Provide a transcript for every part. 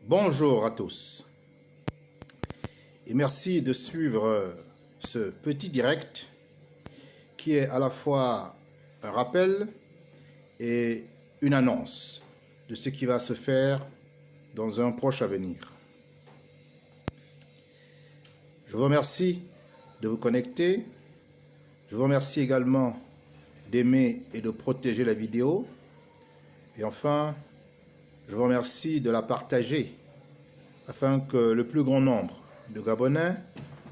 Bonjour à tous et merci de suivre ce petit direct qui est à la fois un rappel et une annonce de ce qui va se faire dans un proche avenir. Je vous remercie de vous connecter. Je vous remercie également d'aimer et de protéger la vidéo. Et enfin, je vous remercie de la partager afin que le plus grand nombre de Gabonais,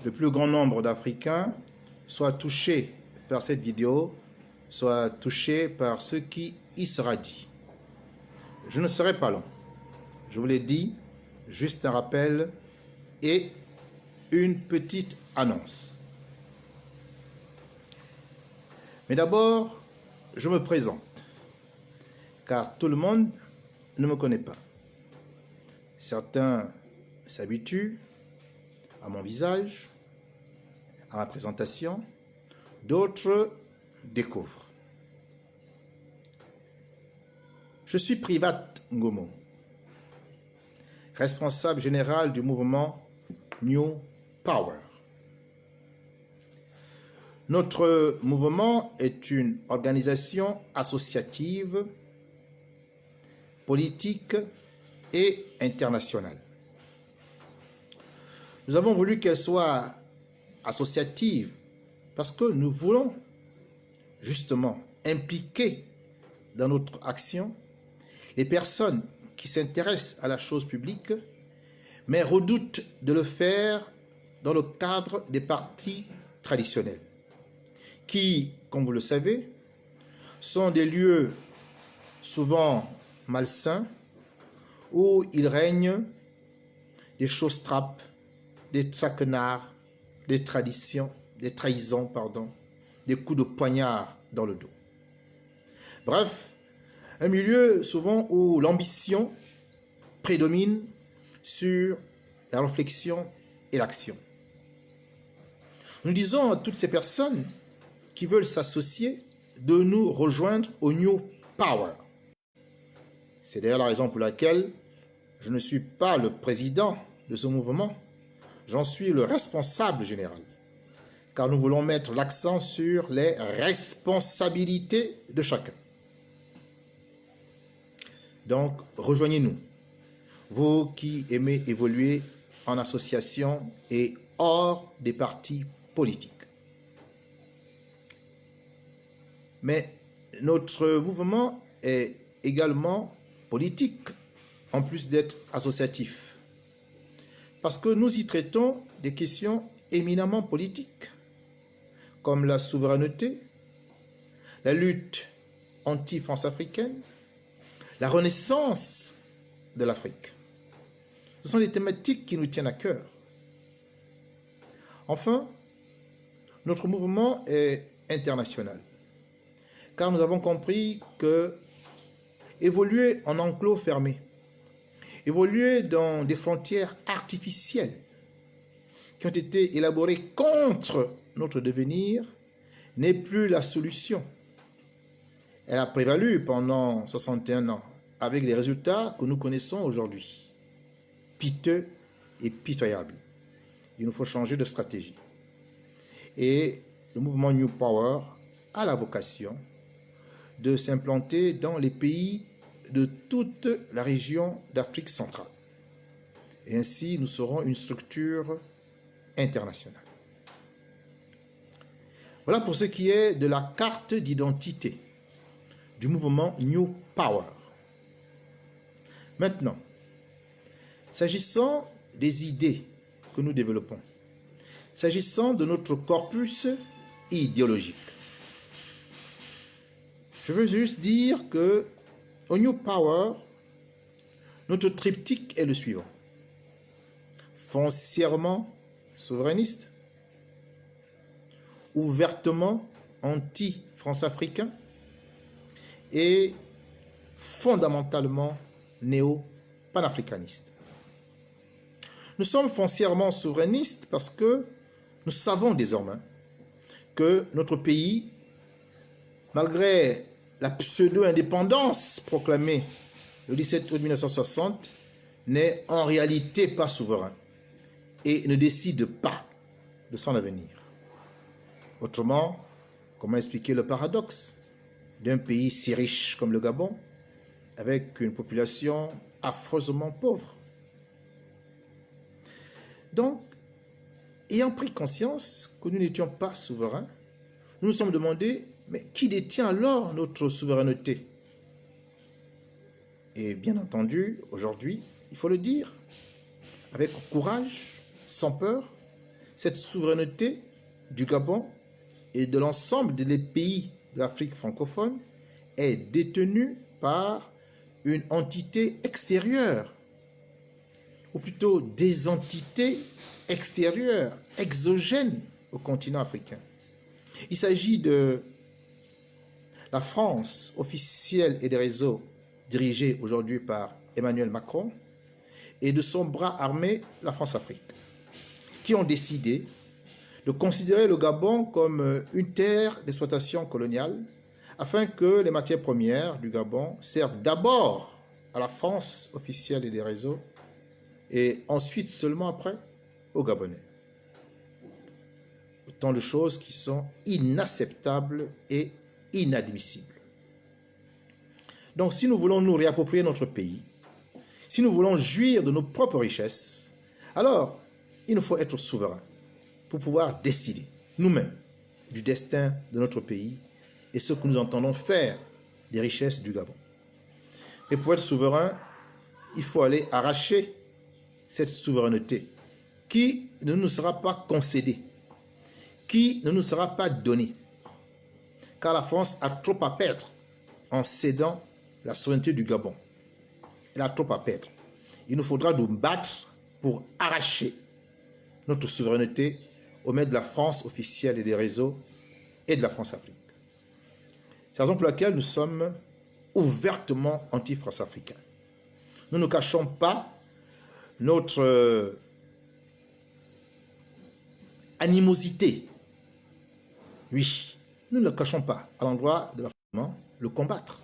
le plus grand nombre d'Africains soient touchés par cette vidéo, soient touchés par ce qui y sera dit. Je ne serai pas long. Je vous l'ai dit, juste un rappel et une petite annonce. Mais d'abord, je me présente, car tout le monde ne me connaît pas. Certains s'habituent à mon visage, à ma présentation, d'autres découvrent. Je suis Privat Ngomo, responsable général du mouvement New Power. Notre mouvement est une organisation associative, politique et internationale. Nous avons voulu qu'elle soit associative parce que nous voulons justement impliquer dans notre action les personnes qui s'intéressent à la chose publique, mais redoutent de le faire dans le cadre des partis traditionnels, qui, comme vous le savez, sont des lieux souvent malsains où il règne des choses-trappes, des traquenards, des trahisons, des coups de poignard dans le dos. Bref, un milieu souvent où l'ambition prédomine sur la réflexion et l'action. Nous disons à toutes ces personnes qui veulent s'associer de nous rejoindre au New Power. C'est d'ailleurs la raison pour laquelle je ne suis pas le président de ce mouvement, j'en suis le responsable général, car nous voulons mettre l'accent sur les responsabilités de chacun. Donc, rejoignez-nous, vous qui aimez évoluer en association et hors des partis politiques. Mais notre mouvement est également politique, en plus d'être associatif, parce que nous y traitons des questions éminemment politiques, comme la souveraineté, la lutte anti-France africaine, la renaissance de l'Afrique. Ce sont des thématiques qui nous tiennent à cœur. Enfin, notre mouvement est international, car nous avons compris que évoluer en enclos fermé, évoluer dans des frontières artificielles qui ont été élaborées contre notre devenir n'est plus la solution. Elle a prévalu pendant 61 ans avec les résultats que nous connaissons aujourd'hui. Piteux et pitoyables. Il nous faut changer de stratégie. Et le mouvement New Power a la vocation de s'implanter dans les pays de toute la région d'Afrique centrale. Et ainsi, nous serons une structure internationale. Voilà pour ce qui est de la carte d'identité du mouvement New Power. Maintenant, s'agissant des idées que nous développons, s'agissant de notre corpus idéologique, je veux juste dire que au New Power, notre triptyque est le suivant. Foncièrement souverainiste, ouvertement anti-France-africain et fondamentalement néo-panafricaniste. Nous sommes foncièrement souverainistes parce que nous savons désormais que notre pays, malgré la pseudo-indépendance proclamée le 17 août 1960, n'est en réalité pas souverain et ne décide pas de son avenir. Autrement, comment expliquer le paradoxe d'un pays si riche comme le Gabon, avec une population affreusement pauvre? Donc, ayant pris conscience que nous n'étions pas souverains, nous nous sommes demandé, mais qui détient alors notre souveraineté? Et bien entendu, aujourd'hui, il faut le dire, avec courage, sans peur, cette souveraineté du Gabon et de l'ensemble des pays de l'Afrique francophone est détenue par une entité extérieure, ou plutôt des entités extérieures, exogènes au continent africain. Il s'agit de la France officielle et des réseaux dirigés aujourd'hui par Emmanuel Macron et de son bras armé, la France-Afrique, qui ont décidé de considérer le Gabon comme une terre d'exploitation coloniale afin que les matières premières du Gabon servent d'abord à la France officielle et des réseaux et ensuite seulement après aux Gabonais. Autant de choses qui sont inacceptables et inadmissibles. Donc si nous voulons nous réapproprier notre pays, si nous voulons jouir de nos propres richesses, alors il nous faut être souverains pour pouvoir décider nous-mêmes du destin de notre pays et ce que nous entendons faire des richesses du Gabon. Et pour être souverain, il faut aller arracher cette souveraineté qui ne nous sera pas concédée, qui ne nous sera pas donnée, car la France a trop à perdre en cédant la souveraineté du Gabon. Elle a trop à perdre. Il nous faudra nous battre pour arracher notre souveraineté au maître de la France officielle et des réseaux et de la France-Afrique. C'est la raison pour laquelle nous sommes ouvertement anti-France-africains. Nous ne cachons pas notre animosité. Oui, nous ne le cachons pas à l'endroit de la France, le combattre.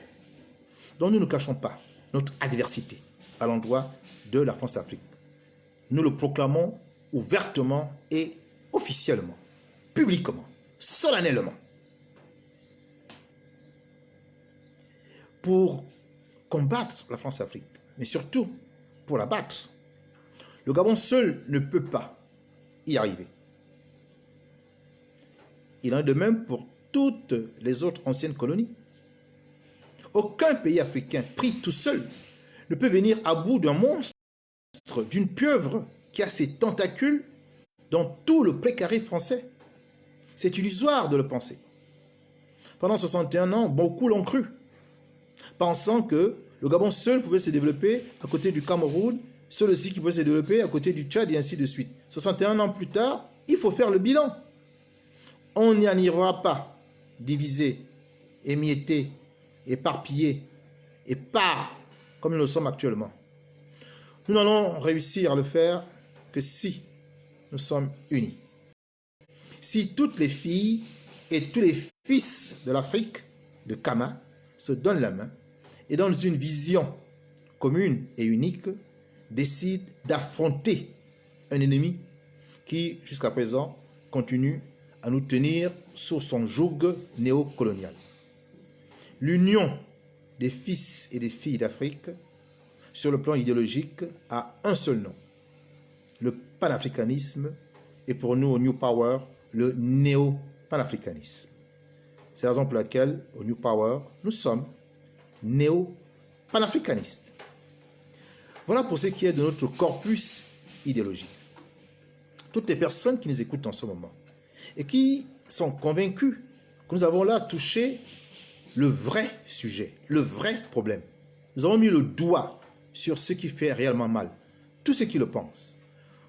Donc nous ne cachons pas notre adversité à l'endroit de la France-Afrique. Nous le proclamons ouvertement et officiellement, publiquement, solennellement. Pour combattre la France-Afrique, mais surtout pour la battre, le Gabon seul ne peut pas y arriver. Il en est de même pour toutes les autres anciennes colonies. Aucun pays africain pris tout seul ne peut venir à bout d'un monstre, d'une pieuvre qui a ses tentacules dans tout le précaré français. C'est illusoire de le penser. Pendant 61 ans, beaucoup l'ont cru, pensant que le Gabon seul pouvait se développer à côté du Cameroun, seul aussi qui pouvait se développer à côté du Tchad et ainsi de suite. 61 ans plus tard, il faut faire le bilan. On n'y arrivera pas, divisé, émietté, éparpillé, épars, comme nous le sommes actuellement. Nous n'allons réussir à le faire que si nous sommes unis. Si toutes les filles et tous les fils de l'Afrique, de Kama, se donnent la main et dans une vision commune et unique, décident d'affronter un ennemi qui, jusqu'à présent, continue à nous tenir sous son joug néocolonial. L'union des fils et des filles d'Afrique, sur le plan idéologique, a un seul nom, le panafricanisme, et pour nous, au New Power, le néo-panafricanisme. C'est la raison pour laquelle, au New Power, nous sommes néo-panafricanistes. Voilà pour ce qui est de notre corpus idéologique. Toutes les personnes qui nous écoutent en ce moment et qui sont convaincus que nous avons là touché le vrai sujet, le vrai problème. Nous avons mis le doigt sur ce qui fait réellement mal, tous ceux qui le pensent.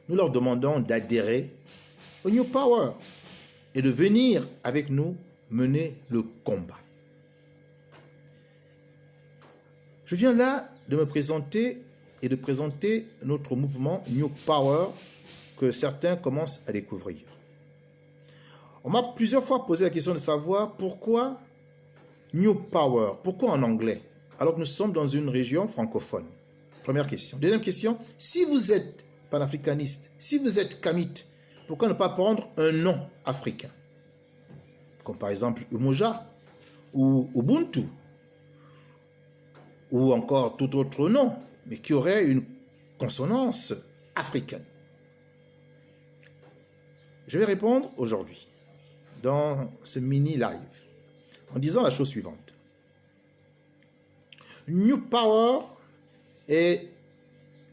Nous leur demandons d'adhérer au New Power et de venir avec nous mener le combat. Je viens là de me présenter et de présenter notre mouvement New Power que certains commencent à découvrir. On m'a plusieurs fois posé la question de savoir pourquoi New Power, pourquoi en anglais, alors que nous sommes dans une région francophone. Première question. Deuxième question, si vous êtes panafricaniste, si vous êtes kamite, pourquoi ne pas prendre un nom africain? Comme par exemple Umoja ou Ubuntu ou encore tout autre nom, mais qui aurait une consonance africaine. Je vais répondre aujourd'hui dans ce mini live en disant la chose suivante. New Power est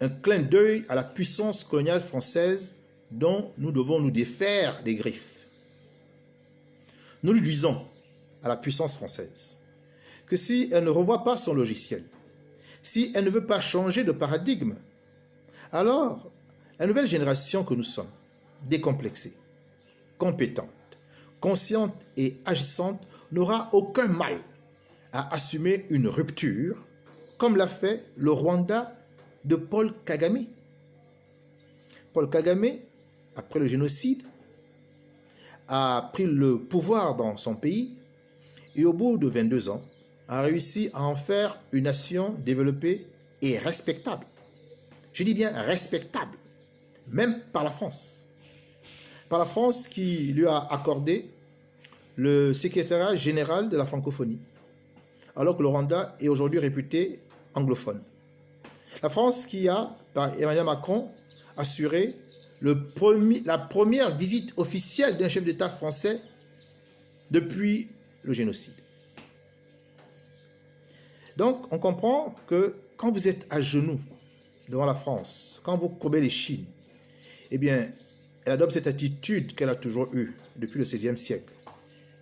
un clin d'œil à la puissance coloniale française dont nous devons nous défaire des griffes. Nous lui disons à la puissance française que si elle ne revoit pas son logiciel, si elle ne veut pas changer de paradigme, alors la nouvelle génération que nous sommes, décomplexée, compétente, consciente et agissante, n'aura aucun mal à assumer une rupture, comme l'a fait le Rwanda de Paul Kagame. Paul Kagame, après le génocide, a pris le pouvoir dans son pays et au bout de 22 ans, a réussi à en faire une nation développée et respectable. Je dis bien respectable, même par la France. Par la France qui lui a accordé le secrétariat général de la francophonie, alors que le Rwanda est aujourd'hui réputé anglophone. La France qui a, par Emmanuel Macron, assuré la première visite officielle d'un chef d'État français depuis le génocide. Donc, on comprend que quand vous êtes à genoux devant la France, quand vous courbez les chines, eh bien, elle adopte cette attitude qu'elle a toujours eue depuis le XVIe siècle.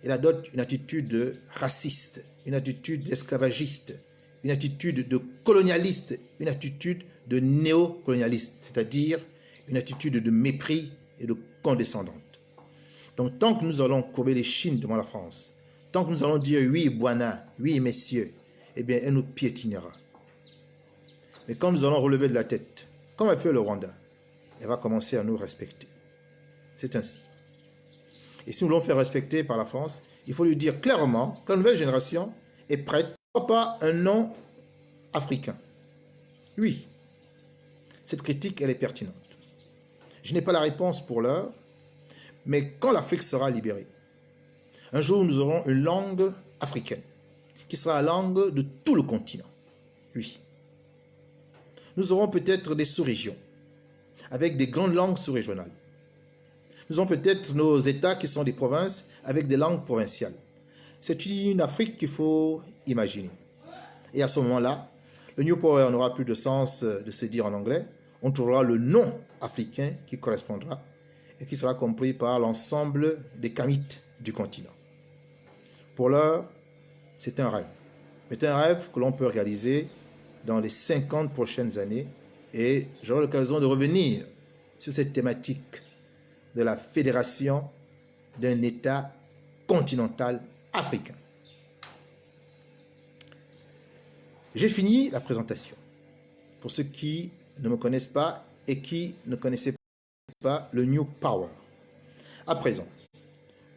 Elle adopte une attitude raciste, une attitude d'esclavagiste, une attitude de colonialiste, une attitude de néocolonialiste, c'est-à-dire une attitude de mépris et de condescendante. Donc, tant que nous allons courber les chines devant la France, tant que nous allons dire oui, Bwana, oui, messieurs, eh bien, elle nous piétinera. Mais quand nous allons relever de la tête, comme a fait le Rwanda, elle va commencer à nous respecter. C'est ainsi. Et si nous voulons faire respecter par la France, il faut lui dire clairement que la nouvelle génération est prête, pas un nom africain. Oui, cette critique, elle est pertinente. Je n'ai pas la réponse pour l'heure, mais quand l'Afrique sera libérée, un jour nous aurons une langue africaine, qui sera la langue de tout le continent. Oui. Nous aurons peut-être des sous-régions, avec des grandes langues sous-régionales. Nous aurons peut-être nos États qui sont des provinces, avec des langues provinciales. C'est une Afrique qu'il faut imaginer. Et à ce moment-là, le New Power n'aura plus de sens de se dire en anglais. On trouvera le nom africain qui correspondra et qui sera compris par l'ensemble des kamites du continent. Pour l'heure, c'est un rêve. C'est un rêve que l'on peut réaliser dans les 50 prochaines années et j'aurai l'occasion de revenir sur cette thématique de la fédération d'un État continental africain. J'ai fini la présentation. Pour ceux qui ne me connaissent pas et qui ne connaissaient pas le New Power. À présent,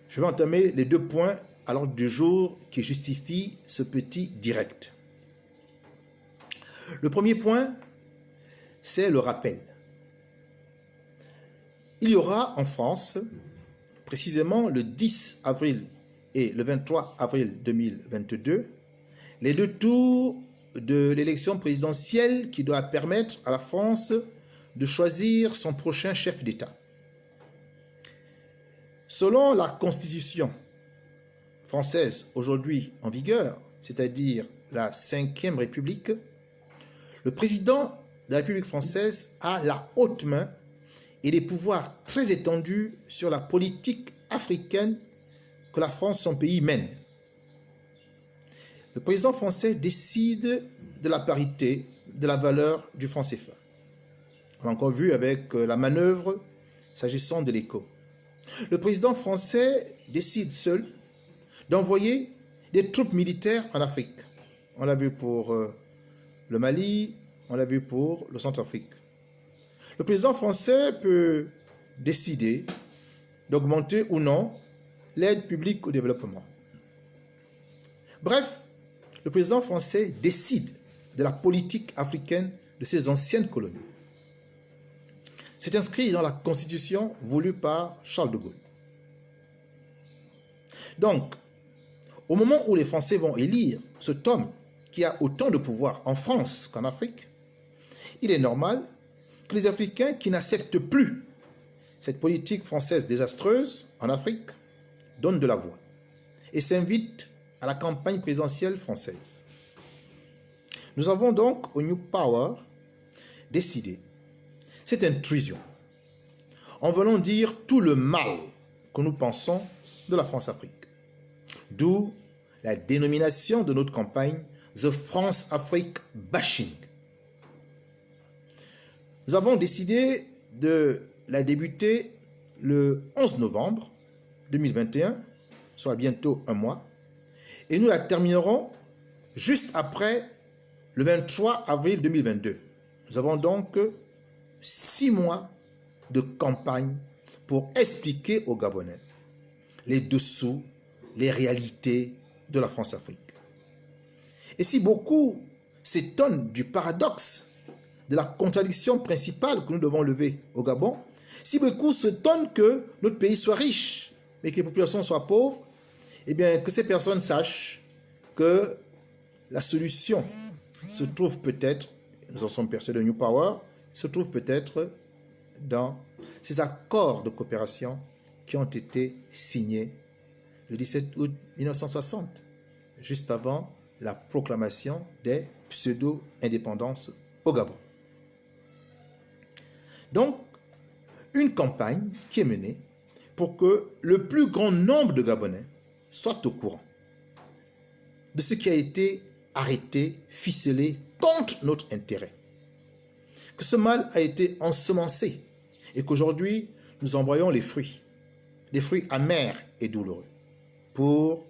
je vais entamer les 2 points à l'ordre du jour qui justifient ce petit direct. Le premier point, c'est le rappel. Il y aura en France, précisément le 10 avril et le 23 avril 2022, les 2 tours de l'élection présidentielle qui doit permettre à la France de choisir son prochain chef d'État. Selon la Constitution française aujourd'hui en vigueur, c'est-à-dire la 5e République, le président de la République française a la haute main et des pouvoirs très étendus sur la politique africaine que la France, son pays, mène. Le président français décide de la parité, de la valeur du franc CFA. On l'a encore vu avec la manœuvre s'agissant de l'éco. Le président français décide seul d'envoyer des troupes militaires en Afrique. On l'a vu pour le Mali, on l'a vu pour le Centrafrique. Le président français peut décider d'augmenter ou non l'aide publique au développement. Bref, le président français décide de la politique africaine de ces anciennes colonies. C'est inscrit dans la constitution voulue par Charles de Gaulle. Donc, au moment où les Français vont élire cet homme qui a autant de pouvoir en France qu'en Afrique, il est normal que les Africains qui n'acceptent plus cette politique française désastreuse en Afrique donnent de la voix et s'invitent à la campagne présidentielle française. Nous avons donc au New Power décidé cette intrusion en venant dire tout le mal que nous pensons de la France-Afrique. D'où la dénomination de notre campagne The France-Afrique Bashing. Nous avons décidé de la débuter le 11 novembre 2021, soit bientôt un mois, et nous la terminerons juste après le 23 avril 2022. Nous avons donc 6 mois de campagne pour expliquer aux Gabonais les dessous, les réalités de la France-Afrique. Et si beaucoup s'étonnent du paradoxe, de la contradiction principale que nous devons lever au Gabon, si beaucoup s'étonnent que notre pays soit riche et que les populations soient pauvres, eh bien que ces personnes sachent que la solution se trouve peut-être, nous en sommes persuadés de New Power, se trouve peut-être dans ces accords de coopération qui ont été signés le 17 août 1960, juste avant la proclamation des pseudo-indépendances au Gabon. Donc, une campagne qui est menée pour que le plus grand nombre de Gabonais soient au courant de ce qui a été arrêté, ficelé contre notre intérêt. Que ce mal a été ensemencé et qu'aujourd'hui, nous en voyons les fruits amers et douloureux pour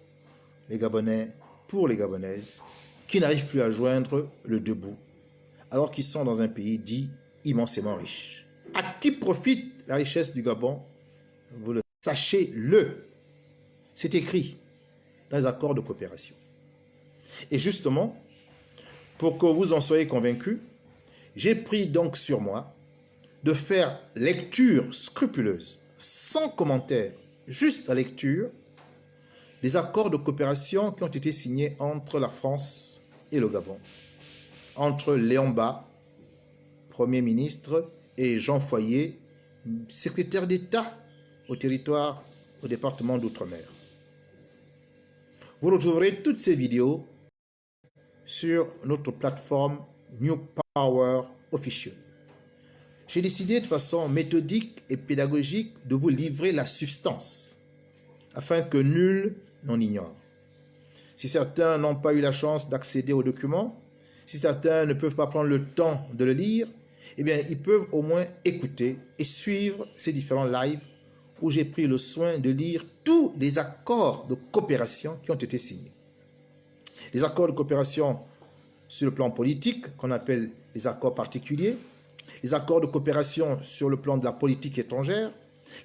les Gabonais, pour les Gabonaises, qui n'arrivent plus à joindre le debout, alors qu'ils sont dans un pays dit immensément riche. À qui profite la richesse du Gabon? Vous le sachez-le. C'est écrit dans les accords de coopération. Et justement, pour que vous en soyez convaincus, j'ai pris donc sur moi de faire lecture scrupuleuse, sans commentaire, juste la lecture, des accords de coopération qui ont été signés entre la France et le Gabon, entre Léon Mba, Premier ministre, et Jean Foyer, secrétaire d'État au territoire, au département d'Outre-mer. Vous retrouverez toutes ces vidéos sur notre plateforme New Power Official. J'ai décidé de façon méthodique et pédagogique de vous livrer la substance, afin que nul n'en ignore. Si certains n'ont pas eu la chance d'accéder aux documents, si certains ne peuvent pas prendre le temps de le lire, eh bien, ils peuvent au moins écouter et suivre ces différents lives où j'ai pris le soin de lire tous les accords de coopération qui ont été signés. Les accords de coopération sur le plan politique, qu'on appelle les accords particuliers, les accords de coopération sur le plan de la politique étrangère,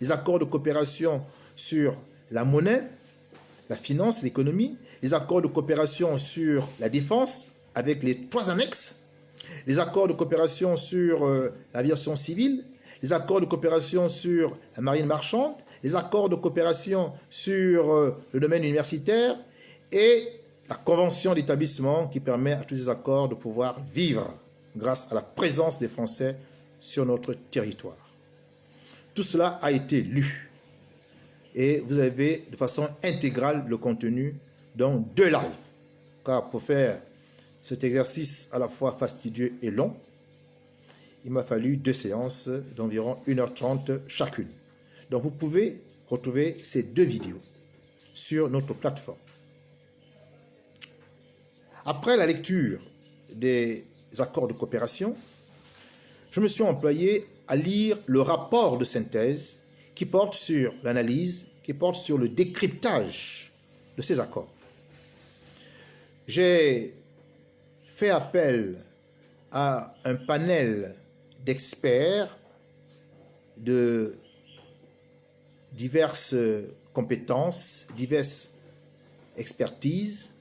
les accords de coopération sur la monnaie, la finance, l'économie, les accords de coopération sur la défense avec les 3 annexes, les accords de coopération sur l'aviation civile, les accords de coopération sur la marine marchande, les accords de coopération sur le domaine universitaire et la convention d'établissement qui permet à tous ces accords de pouvoir vivre grâce à la présence des Français sur notre territoire. Tout cela a été lu et vous avez de façon intégrale le contenu dans 2 lives. Car pour faire cet exercice à la fois fastidieux et long, il m'a fallu 2 séances d'environ 1h30 chacune. Donc vous pouvez retrouver ces 2 vidéos sur notre plateforme. Après la lecture des accords de coopération, je me suis employé à lire le rapport de synthèse qui porte sur l'analyse, qui porte sur le décryptage de ces accords. J'ai fait appel à un panel d'experts de diverses compétences, diverses expertises.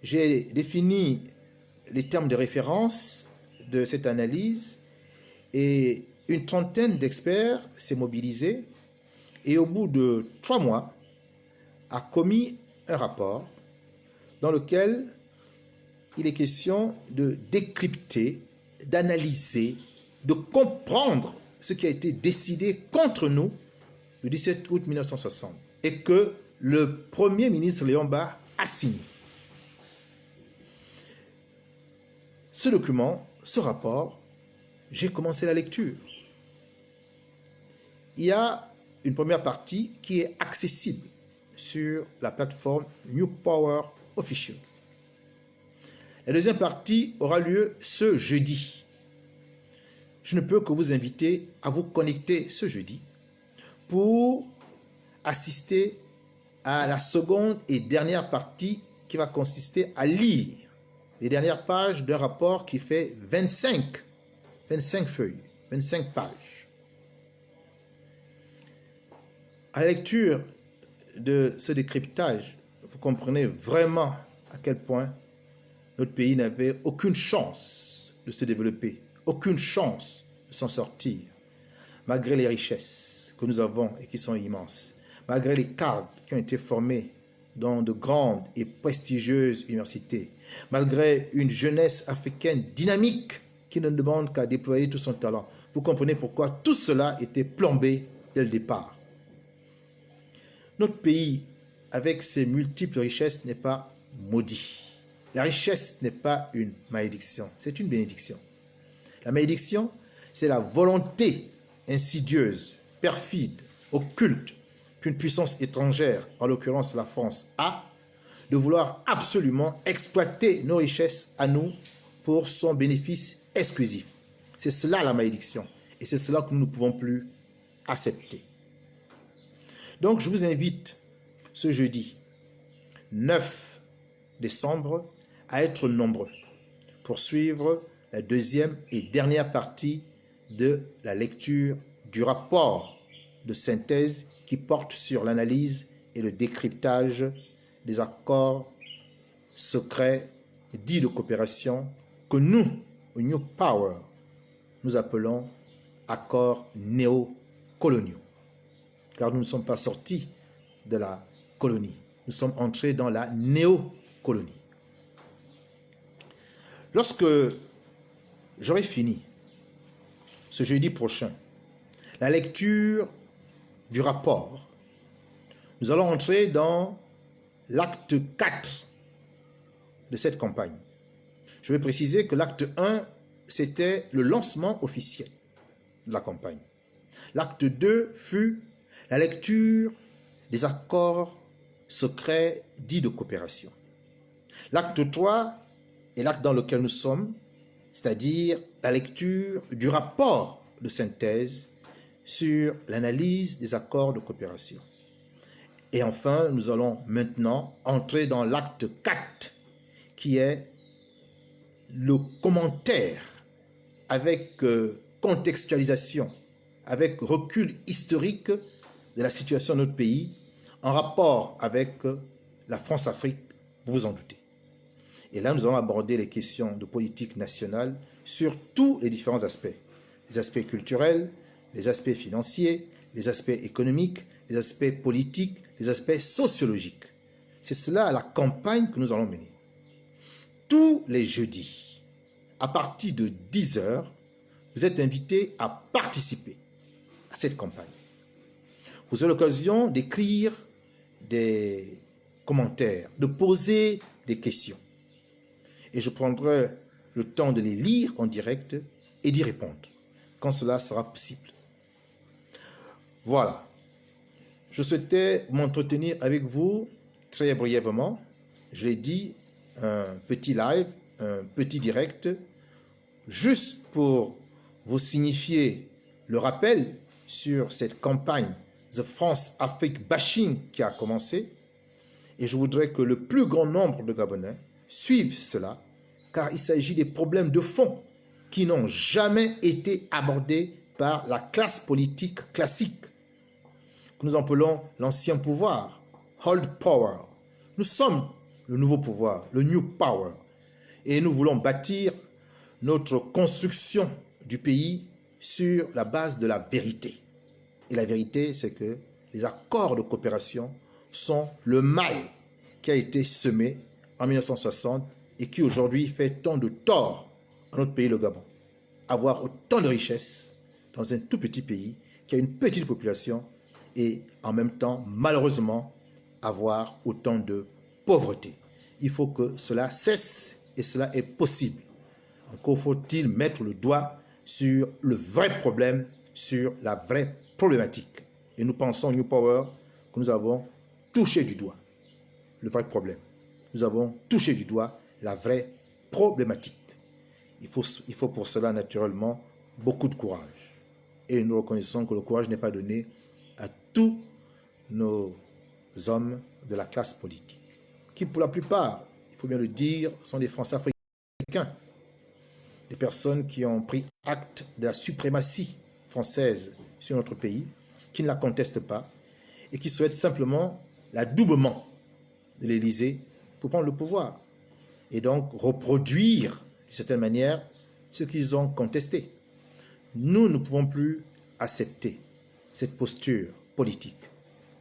J'ai défini les termes de référence de cette analyse et une trentaine d'experts s'est mobilisée et au bout de 3 mois a commis un rapport dans lequel il est question de décrypter, d'analyser, de comprendre ce qui a été décidé contre nous le 17 août 1960 et que le Premier ministre Léon Barre a signé. Ce document, ce rapport, j'ai commencé la lecture. Il y a une première partie qui est accessible sur la plateforme New Power Official. La deuxième partie aura lieu ce jeudi. Je ne peux que vous inviter à vous connecter ce jeudi pour assister à la seconde et dernière partie qui va consister à lire les dernières pages d'un rapport qui fait 25 feuilles, 25 pages. À la lecture de ce décryptage, vous comprenez vraiment à quel point notre pays n'avait aucune chance de se développer, aucune chance de s'en sortir, malgré les richesses que nous avons et qui sont immenses, malgré les cadres qui ont été formés dans de grandes et prestigieuses universités, malgré une jeunesse africaine dynamique qui ne demande qu'à déployer tout son talent. Vous comprenez pourquoi tout cela était plombé dès le départ. Notre pays, avec ses multiples richesses, n'est pas maudit. La richesse n'est pas une malédiction, c'est une bénédiction. La malédiction, c'est la volonté insidieuse, perfide, occulte qu'une puissance étrangère, en l'occurrence la France, a de vouloir absolument exploiter nos richesses à nous pour son bénéfice exclusif. C'est cela la malédiction et c'est cela que nous ne pouvons plus accepter. Donc je vous invite ce jeudi 9 décembre à être nombreux pour suivre la deuxième et dernière partie de la lecture du rapport de synthèse qui porte sur l'analyse et le décryptage des accords secrets dits de coopération que nous, au New Power, nous appelons accords néocoloniaux. Car nous ne sommes pas sortis de la colonie, nous sommes entrés dans la néocolonie. Lorsque j'aurai fini, ce jeudi prochain, la lecture du rapport, nous allons entrer dans l'acte 4 de cette campagne. Je vais préciser que l'acte 1, c'était le lancement officiel de la campagne. L'acte 2 fut la lecture des accords secrets dits de coopération. L'acte 3 est l'acte dans lequel nous sommes, c'est-à-dire la lecture du rapport de synthèse sur l'analyse des accords de coopération. Et enfin, nous allons maintenant entrer dans l'acte 4, qui est le commentaire avec contextualisation, avec recul historique de la situation de notre pays, en rapport avec la France-Afrique, vous vous en doutez. Et là, nous allons aborder les questions de politique nationale sur tous les différents aspects. Les aspects culturels, les aspects financiers, les aspects économiques, les aspects politiques, les aspects sociologiques. C'est cela la campagne que nous allons mener. Tous les jeudis, à partir de 10 h, vous êtes invités à participer à cette campagne. Vous aurez l'occasion d'écrire des commentaires, de poser des questions. Et je prendrai le temps de les lire en direct et d'y répondre, quand cela sera possible. Voilà. Je souhaitais m'entretenir avec vous très brièvement. Je l'ai dit, un petit live, un petit direct, juste pour vous signifier le rappel sur cette campagne The France-Afrique Bashing qui a commencé. Et je voudrais que le plus grand nombre de Gabonais suivent cela, car il s'agit des problèmes de fond qui n'ont jamais été abordés par la classe politique classique, que nous appelons l'ancien pouvoir, Old Power. Nous sommes le nouveau pouvoir, le New Power, et nous voulons bâtir notre construction du pays sur la base de la vérité. Et la vérité, c'est que les accords de coopération sont le mal qui a été semé en 1960 et qui aujourd'hui fait tant de tort à notre pays, le Gabon. Avoir autant de richesses dans un tout petit pays qui a une petite population et en même temps, malheureusement, avoir autant de pauvreté. Il faut que cela cesse et cela est possible. Encore faut-il mettre le doigt sur le vrai problème, sur la vraie problématique. Et nous pensons, New Power, que nous avons touché du doigt le vrai problème. Nous avons touché du doigt la vraie problématique. Il faut pour cela, naturellement, beaucoup de courage. Et nous reconnaissons que le courage n'est pas donné à tous nos hommes de la classe politique, qui pour la plupart, il faut bien le dire, sont des Français africains, des personnes qui ont pris acte de la suprématie française sur notre pays, qui ne la contestent pas et qui souhaitent simplement l'adoubement de l'Élysée pour prendre le pouvoir et donc reproduire d'une certaine manière ce qu'ils ont contesté. Nous ne pouvons plus accepter cette posture politique.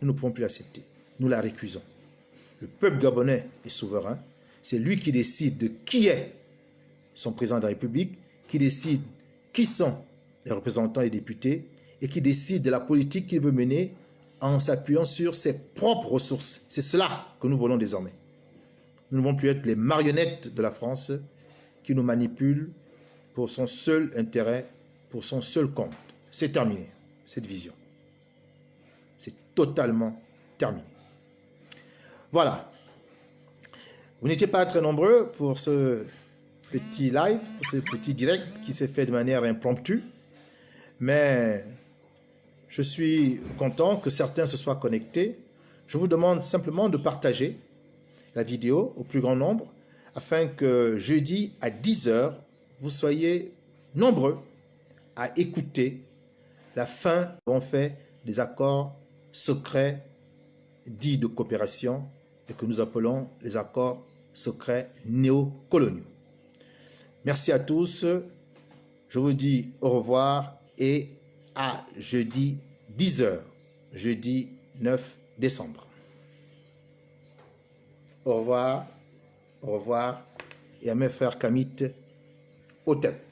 Nous ne pouvons plus l'accepter. Nous la récusons. Le peuple gabonais est souverain. C'est lui qui décide de qui est son président de la République, qui décide qui sont les représentants et les députés et qui décide de la politique qu'il veut mener en s'appuyant sur ses propres ressources. C'est cela que nous voulons désormais. Nous ne voulons plus être les marionnettes de la France qui nous manipulent pour son seul intérêt, pour son seul compte. C'est terminé, cette vision. C'est totalement terminé. Voilà. Vous n'étiez pas très nombreux pour ce petit live, pour ce petit direct qui s'est fait de manière impromptue, mais je suis content que certains se soient connectés. Je vous demande simplement de partager la vidéo au plus grand nombre afin que jeudi à 10 h, vous soyez nombreux à écouter la fin qu'on fait des accords secrets dits de coopération et que nous appelons les accords secrets néocoloniaux. Merci à tous. Je vous dis au revoir et à jeudi 10 h, jeudi 9 décembre. Au revoir et à mes frères Kamit, Otep.